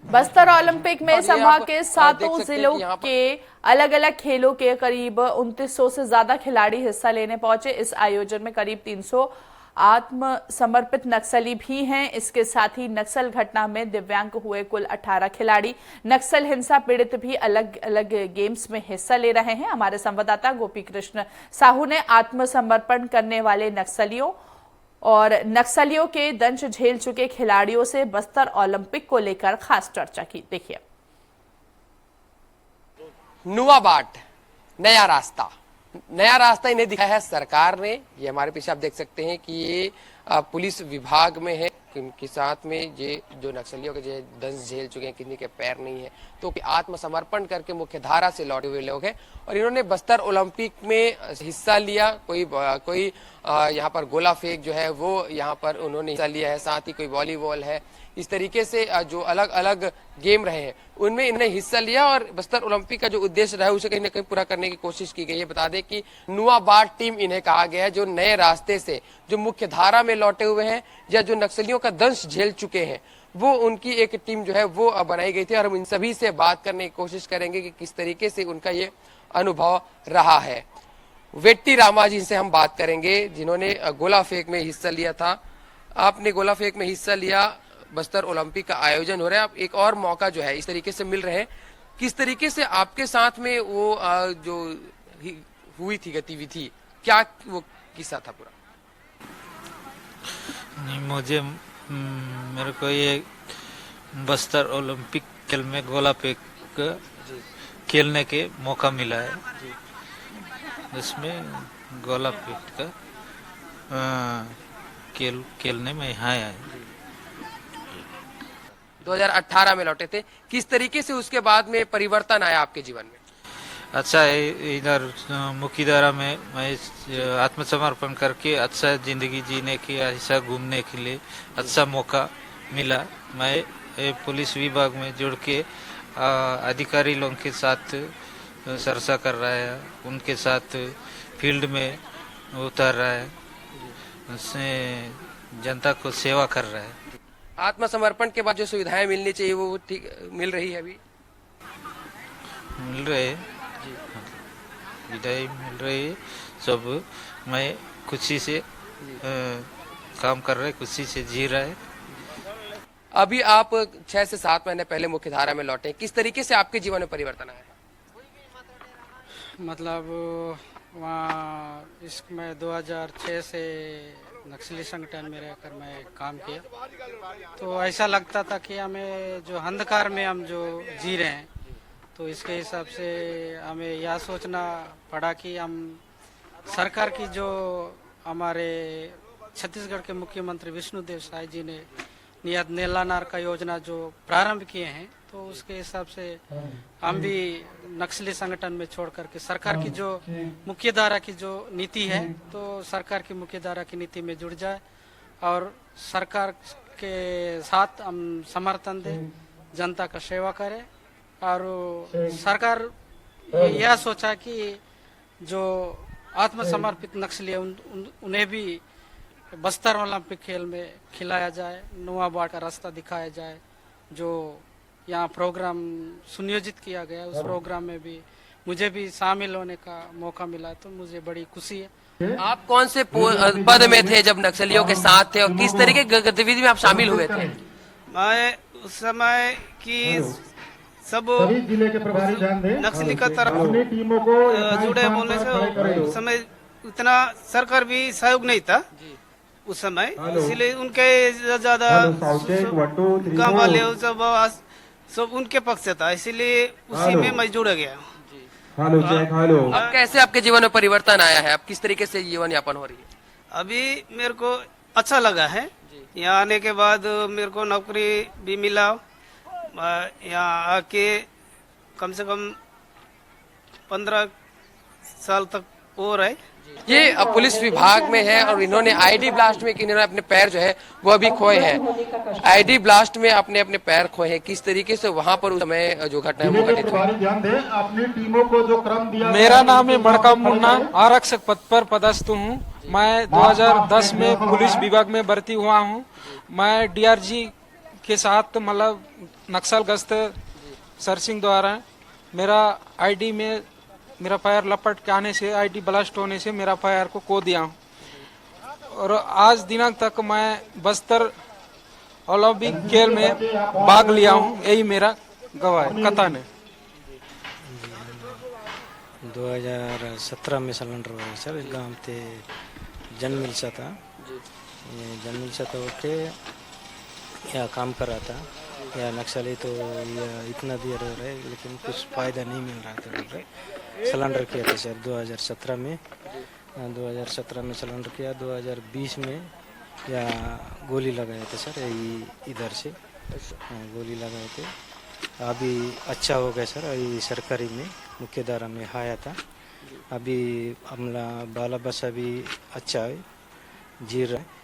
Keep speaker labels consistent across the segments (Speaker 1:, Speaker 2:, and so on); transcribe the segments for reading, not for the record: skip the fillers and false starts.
Speaker 1: Bastar Olympic में संभाग के सातों जिलों के अलग अलग खेलों के करीब 2900 से ज्यादा खिलाड़ी हिस्सा लेने पहुंचे। इस आयोजन में करीब 300 आत्मसमर्पित नक्सली भी हैं। इसके साथ ही नक्सल घटना में दिव्यांग हुए कुल 18 खिलाड़ी। नक्सल हिंसा पीड़ित भी अलग अलग गेम्स में हिस्सा ले रहे हैं। हमारे संवाददाता गोपी कृष्ण साहू ने आत्मसमर्पण करने वाले नक्सलियों और नक्सलियों के दंश झेल चुके खिलाड़ियों से बस्तर ओलंपिक को लेकर खास चर्चा की। देखिए,
Speaker 2: नुआ बाट, नया रास्ता इन्हें दिखाया है सरकार ने। ये हमारे पीछे आप देख सकते हैं कि ये पुलिस विभाग में है। इनके साथ में ये जो नक्सलियों के जो दंश झेल चुके हैं, किन्हीं के पैर नहीं है, तो आत्मसमर्पण करके मुख्य धारा से लौटे हुए लोग हैं और इन्होंने बस्तर ओलंपिक में हिस्सा लिया। कोई यहाँ पर गोला फेंक जो है वो यहाँ पर उन्होंने हिस्सा लिया है, साथ ही कोई वॉलीबॉल है। इस तरीके से जो अलग अलग गेम रहे हैं उनमें इन्हें हिस्सा लिया और बस्तर ओलंपिक का जो उद्देश्य रहा है उसे कहीं ना कहीं पूरा करने की कोशिश की गई है। बता दें कि नुआ बाट टीम इन्हें कहा गया है, जो नए रास्ते से जो मुख्य धारा में लौटे हुए हैं या जो नक्सलियों का दंश झेल चुके हैं, वो उनकी एक टीम जो है वो बनाई गई थी। और हम इन सभी से बात करने की कोशिश करेंगे कि किस तरीके से उनका ये अनुभव रहा है। वेट्टी रामा जी से हम बात करेंगे, जिन्होंने गोला फेंक में हिस्सा लिया था। आपने गोला फेंक में हिस्सा लिया, बस्तर ओलंपिक का आयोजन हो रहा है, आप एक और मौका जो है इस तरीके से मिल रहे हैं। किस तरीके से आपके साथ में वो जो हुई थी गतिविधि, क्या वो किस्सा था पूरा?
Speaker 3: नहीं, मेरे को ये बस्तर ओलंपिक खेल में गोला फेंक खेलने के मौका मिला है। इसमें गोला फेंक का खेलने में यहाँ आया है।
Speaker 2: 2018 में लौटे थे, किस तरीके से उसके बाद में परिवर्तन आया आपके जीवन में?
Speaker 3: अच्छा है, इधर मुख्य धारा में मैं आत्मसमर्पण करके अच्छा जिंदगी जीने की, ऐसा घूमने के लिए अच्छा मौका मिला। मैं पुलिस विभाग में जुड़ के अधिकारी लोगों के साथ चर्चा कर रहा है, उनके साथ फील्ड में उतर रहा है, उससे जनता को सेवा कर रहा है।
Speaker 2: आत्मसमर्पण के बाद जो सुविधाएं मिलनी चाहिए वो ठीक मिल रही है? अभी
Speaker 3: मिल रहे है, विदाई मिल रही है सब। मैं खुशी से काम कर रहे, खुशी से जी रहा है।
Speaker 2: अभी आप 6 से 7 महीने पहले मुख्य धारा में लौटे, किस तरीके से आपके जीवन में परिवर्तन आया?
Speaker 4: मतलब वहाँ इसमें 2006 से नक्सली संगठन में रहकर मैं काम किया, तो ऐसा लगता था कि हमें जो अंधकार में हम जो जी रहे हैं, तो इसके हिसाब से हमें यह सोचना पड़ा कि हम सरकार की जो हमारे छत्तीसगढ़ के मुख्यमंत्री विष्णुदेव साय जी ने नियत नेला नार का योजना जो प्रारंभ किए हैं, तो उसके हिसाब से हम भी नक्सली संगठन में छोड़ करके सरकार की जो मुख्य धारा की जो नीति है, तो सरकार की मुख्य धारा की नीति में जुड़ जाए और सरकार के साथ हम समर्थन दें, जनता का सेवा करें। और सरकार यह सोचा कि जो आत्मसमर्पित नक्सली है उन्हें भी बस्तर ओलंपिक खेल में खिलाया जाए, नुआ बाट का रास्ता दिखाया जाए। जो यहाँ प्रोग्राम सुनियोजित किया गया, उस प्रोग्राम में भी मुझे भी शामिल होने का मौका मिला, तो मुझे बड़ी खुशी है।
Speaker 2: आप कौन से पद में थे जब नक्सलियों के साथ थे और किस तरीके की गतिविधि में आप शामिल हुए थे?
Speaker 5: मैं उस समय की सब नक्सली का तरफ जुड़े बोलने से उस समय उतना सरकार भी सहयोग नहीं था उस समय, इसलिए उनके ज्यादा गाँव वाले सब उनके पक्ष था, इसीलिए उसी में मैं जुड़ गया।
Speaker 2: अब कैसे आपके जीवन में परिवर्तन आया है? अब किस तरीके से जीवन यापन हो रही है?
Speaker 5: अभी मेरे को अच्छा लगा है, यहाँ आने के बाद मेरे को नौकरी भी मिला। यहाँ आके कम से कम 15 साल तक हो रहे।
Speaker 2: ये पुलिस विभाग में है और इन्होंने आईडी ब्लास्ट में इन्होंने अपने पैर जो है वो अभी खोए हैं। आईडी ब्लास्ट में अपने अपने पैर खोए हैं। किस तरीके से वहां पर उस समय जो घटना है वो घटित हुई?
Speaker 6: मेरा नाम है मड़का मुन्ना, आरक्षक पद पर पदस्थ हूँ। मैं 2010 में पुलिस विभाग में भर्ती हुआ हूँ। मैं डीआरजी के साथ मतलब नक्सल गश्त सर्चिंग द्वारा मेरा आईडी में मेरा फायर लपट के आने से, आईडी ब्लास्ट होने से मेरा फायर को खो दिया हूँ। और आज दिनांक तक मैं बस्तर ओलंपिक खेल में भाग लिया हूँ, यही मेरा गवाह है कथन है।
Speaker 7: 2017 में सिलेंडर हुआ सर, इस गाँव से जन मिलसा था। ये जन मिलसा तो के या काम कर रहा था, या नक्सली तो या इतना दिया रह रहे, लेकिन कुछ फ़ायदा नहीं मिल रहा था। सिलेंडर किया था सर 2017 में, 2017 में सिलेंडर किया। 2020 में या गोली लगाए थे सर, यही इधर से गोली लगाए थे। अभी अच्छा हो गया सर, अभी सरकारी में मुख्यधारा में आया था। अभी हमला बाला बसा भी अच्छा है, जी रहा है।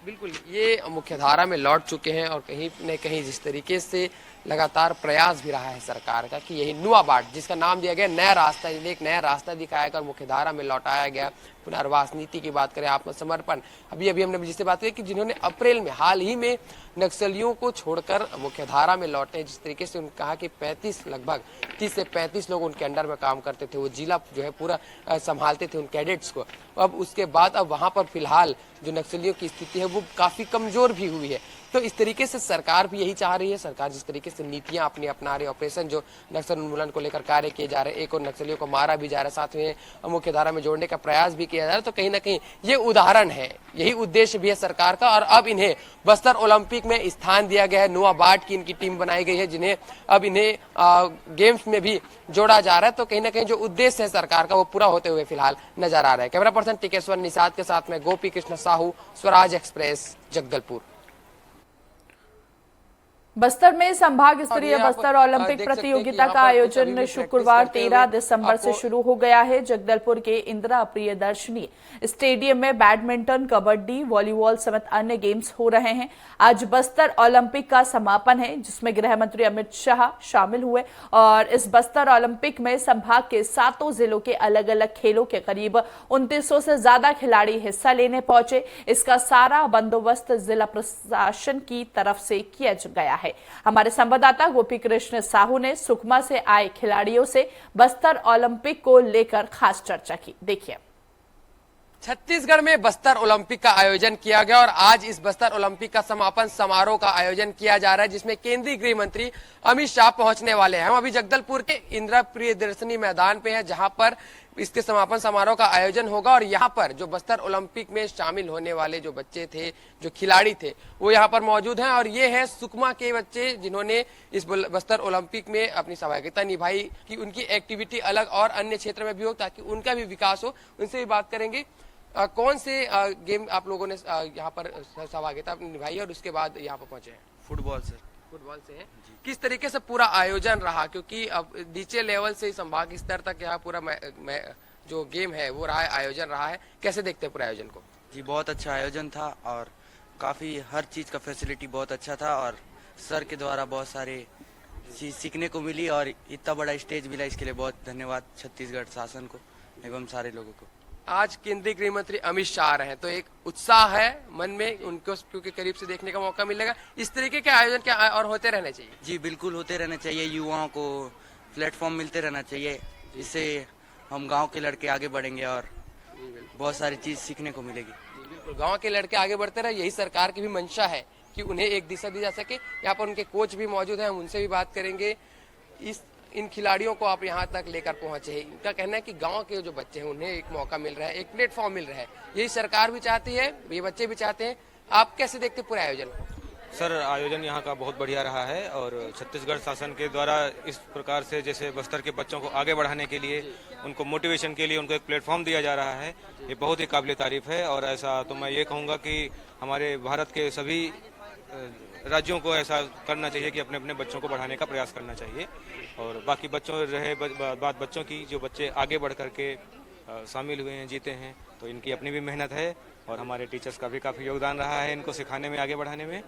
Speaker 2: बिल्कुल ये मुख्यधारा में लौट चुके हैं और कहीं न कहीं जिस तरीके से लगातार प्रयास भी रहा है सरकार का कि यही नुआ बाट, जिसका नाम दिया गया नया रास्ता, एक नया रास्ता दिखाया गया और मुख्यधारा में लौटाया गया। पुनर्वास नीति की बात करें, आत्मसमर्पण, अभी हमने जिससे बात की कि जिन्होंने अप्रैल में हाल ही में नक्सलियों को छोड़कर मुख्यधारा में लौटे, जिस तरीके से उन्होंने कहा कि 35 लगभग 30 से 35 लोग उनके अंडर में काम करते थे, वो जिला जो है पूरा संभालते थे उन कैडेट्स को। अब उसके बाद अब वहां पर फिलहाल जो नक्सलियों की स्थिति है वो काफी कमजोर भी हुई है। तो इस तरीके से सरकार भी यही चाह रही है, सरकार जिस तरीके से नीतियां अपनी अपना रही, ऑपरेशन जो नक्सल उन्मूलन को लेकर कार्य किए जा रहे हैं, एक और नक्सलियों को मारा भी जा रहा है, साथ में मुख्यधारा में जोड़ने का प्रयास भी किया जा रहा है, तो कहीं ना कहीं ये उदाहरण है, यही उद्देश्य भी है सरकार का। और अब इन्हें बस्तर ओलंपिक में स्थान दिया गया है, नुआ बाट की इनकी टीम बनाई गई है, जिन्हें अब इन्हें गेम्स में भी जोड़ा जा रहा है। तो कहीं ना कहीं जो उद्देश्य है सरकार का वो पूरा होते हुए फिलहाल नजर आ रहा है। कैमरा पर्सन टिकेश्वर निषाद के साथ में गोपी कृष्ण साहू, स्वराज एक्सप्रेस, जगदलपुर।
Speaker 1: बस्तर में संभाग स्तरीय बस्तर ओलंपिक प्रतियोगिता का आयोजन शुक्रवार 13 दिसंबर से शुरू हो गया है। जगदलपुर के इंदिरा प्रियदर्शनी स्टेडियम में बैडमिंटन, कबड्डी, वॉलीबॉल समेत अन्य गेम्स हो रहे हैं। आज बस्तर ओलंपिक का समापन है, जिसमें गृह मंत्री अमित शाह शामिल हुए और इस बस्तर ओलंपिक में संभाग के 7 जिलों के अलग अलग खेलों के करीब 2900 से ज्यादा खिलाड़ी हिस्सा लेने पहुंचे। इसका सारा बंदोबस्त जिला प्रशासन की तरफ से किया गया है। हमारे संवाददाता गोपी कृष्ण साहू ने सुकमा से आए खिलाड़ियों से बस्तर ओलंपिक को लेकर खास चर्चा की। देखिए,
Speaker 2: छत्तीसगढ़ में बस्तर ओलंपिक का आयोजन किया गया और आज इस बस्तर ओलंपिक का समापन समारोह का आयोजन किया जा रहा है, जिसमें केंद्रीय गृह मंत्री अमित शाह पहुंचने वाले हैं। हम अभी जगदलपुर के इंदिरा प्रियदर्शनी मैदान पे हैं, जहां पर इसके समापन समारोह का आयोजन होगा और यहाँ पर जो बस्तर ओलंपिक में शामिल होने वाले जो बच्चे थे, जो खिलाड़ी थे, वो यहाँ पर मौजूद हैं। और ये है सुकमा के बच्चे जिन्होंने इस बस्तर ओलंपिक में अपनी सहभागिता निभाई कि उनकी एक्टिविटी अलग और अन्य क्षेत्र में भी हो, ताकि उनका भी विकास हो। उनसे भी बात करेंगे। कौन से गेम आप लोगों ने यहाँ पर सहभागिता निभाई और उसके बाद यहाँ पर पहुंचे हैं?
Speaker 8: Football sir.
Speaker 2: फुटबॉल से है। किस तरीके से पूरा आयोजन रहा, क्योंकि अब नीचे लेवल से संभाग स्तर तक यहाँ पूरा जो गेम है वो रहा है, आयोजन रहा है, कैसे देखते हैं पूरे आयोजन को?
Speaker 8: जी बहुत अच्छा आयोजन था और काफी हर चीज का फैसिलिटी बहुत अच्छा था और सर के द्वारा बहुत सारे चीज सीखने को मिली और इतना बड़ा स्टेज मिला, इसके लिए बहुत धन्यवाद छत्तीसगढ़ शासन को एवं सारे लोगों को।
Speaker 2: आज केंद्रीय गृह मंत्री अमित शाह आ रहे हैं, तो एक उत्साह है मन में उनको, क्योंकि करीब से देखने का मौका मिलेगा। इस तरीके के आयोजन क्या और होते रहने चाहिए?
Speaker 8: जी बिल्कुल होते रहना चाहिए, युवाओं को प्लेटफॉर्म मिलते रहना चाहिए, इससे हम गांव के लड़के आगे बढ़ेंगे और बहुत सारी चीज सीखने को मिलेगी।
Speaker 2: बिल्कुल, गांव के लड़के आगे बढ़ते रहे, यही सरकार की भी मंशा है कि उन्हें एक दिशा दी जा सके। यहाँ पर उनके कोच भी मौजूद हैं, हम उनसे भी बात करेंगे। इन खिलाड़ियों को आप यहाँ तक लेकर पहुंचे, इनका कहना है कि गांव के जो बच्चे हैं उन्हें एक मौका मिल रहा है, एक प्लेटफॉर्म मिल रहा है, यही सरकार भी चाहती है, ये बच्चे भी चाहते हैं। आप कैसे देखते पूरे आयोजन को?
Speaker 9: सर आयोजन यहाँ का बहुत बढ़िया रहा है और छत्तीसगढ़ शासन के द्वारा इस प्रकार से जैसे बस्तर के बच्चों को आगे बढ़ाने के लिए, उनको मोटिवेशन के लिए उनको एक प्लेटफॉर्म दिया जा रहा है, ये बहुत ही काबिल तारीफ है। और ऐसा तो मैं ये कहूँगा कि हमारे भारत के सभी राज्यों को ऐसा करना चाहिए कि अपने अपने बच्चों को बढ़ाने का प्रयास करना चाहिए। और बाकी बच्चों रहे बात बच्चों की, जो बच्चे आगे बढ़ करके शामिल हुए हैं, जीते हैं, तो इनकी अपनी भी मेहनत है और हमारे टीचर्स का भी काफी योगदान रहा है इनको सिखाने में, आगे बढ़ाने में।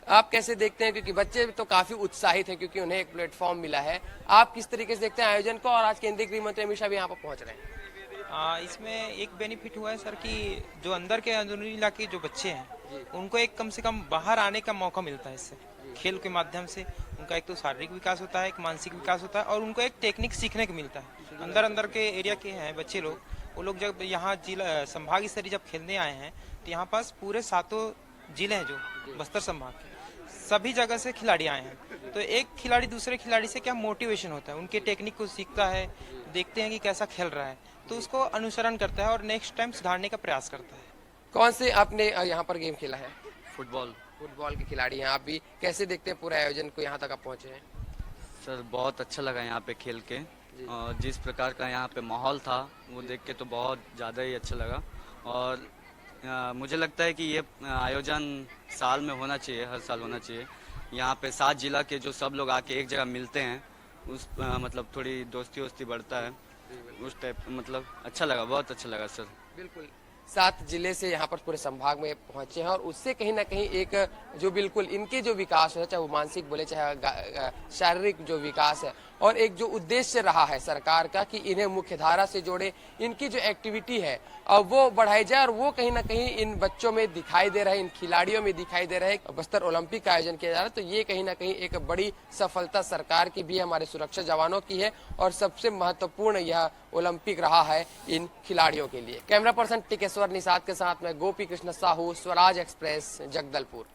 Speaker 2: आप कैसे देखते हैं, क्योंकि बच्चे तो काफी उत्साहित हैं क्योंकि उन्हें एक प्लेटफॉर्म मिला है, आप किस तरीके से देखते हैं आयोजन को? और आज केंद्रीय गृह मंत्री अमित शाह भी यहाँ पर पहुंच रहे हैं।
Speaker 10: इसमें एक बेनिफिट हुआ है सर कि जो अंदर के अंदरूनी इलाके जो बच्चे हैं उनको एक कम से कम बाहर आने का मौका मिलता है इससे। खेल के माध्यम से उनका एक तो शारीरिक विकास होता है, एक मानसिक विकास होता है और उनको एक टेक्निक सीखने को मिलता है। अंदर अंदर के एरिया के हैं बच्चे लोग, वो लोग जब यहाँ जिला संभाग स्तरीय जब खेलने आए हैं तो यहाँ पास पूरे 7 जिले हैं जो बस्तर संभाग के, सभी जगह से खिलाड़ी आए हैं। तो एक खिलाड़ी दूसरे खिलाड़ी से क्या मोटिवेशन होता है, उनके टेक्निक को सीखता है, देखते हैं कि कैसा खेल रहा है तो उसको अनुसरण करता है और नेक्स्ट टाइम सुधारने का प्रयास करता है।
Speaker 2: कौन से आपने यहाँ पर गेम खेला है?
Speaker 8: फुटबॉल।
Speaker 2: फुटबॉल के खिलाड़ी हैं आप भी, कैसे देखते हैं पूरे आयोजन को, यहाँ तक आप पहुँचे हैं?
Speaker 8: सर बहुत अच्छा लगा यहाँ पे खेल के, और जिस प्रकार का यहाँ पे माहौल था वो देख के तो बहुत ज़्यादा ही अच्छा लगा। और मुझे लगता है कि ये आयोजन साल में होना चाहिए, हर साल होना चाहिए। यहाँ पे 7 जिला के जो सब लोग आके एक जगह मिलते हैं, उस मतलब थोड़ी दोस्ती वोस्ती बढ़ता है, उस टाइप मतलब अच्छा लगा, बहुत अच्छा लगा सर।
Speaker 2: बिल्कुल 7 जिले से यहाँ पर पूरे संभाग में पहुंचे हैं और उससे कहीं ना कहीं एक जो बिल्कुल इनके जो विकास है, चाहे वो मानसिक बोले चाहे शारीरिक जो विकास है, और एक जो उद्देश्य रहा है सरकार का कि इन्हें मुख्य धारा से जोड़े, इनकी जो एक्टिविटी है अब वो बढ़ाई जाए, और वो कहीं ना कहीं इन बच्चों में दिखाई दे रहा है, इन खिलाड़ियों में दिखाई दे रहा है। बस्तर ओलंपिक का आयोजन किया जा रहा है तो ये कहीं ना कहीं एक बड़ी सफलता सरकार की भी, हमारे सुरक्षा जवानों की है, और सबसे महत्वपूर्ण यह ओलंपिक रहा है इन खिलाड़ियों के लिए। कैमरा पर्सन टिकेश्वर निषाद के साथ में गोपी कृष्ण साहू, स्वराज एक्सप्रेस, जगदलपुर।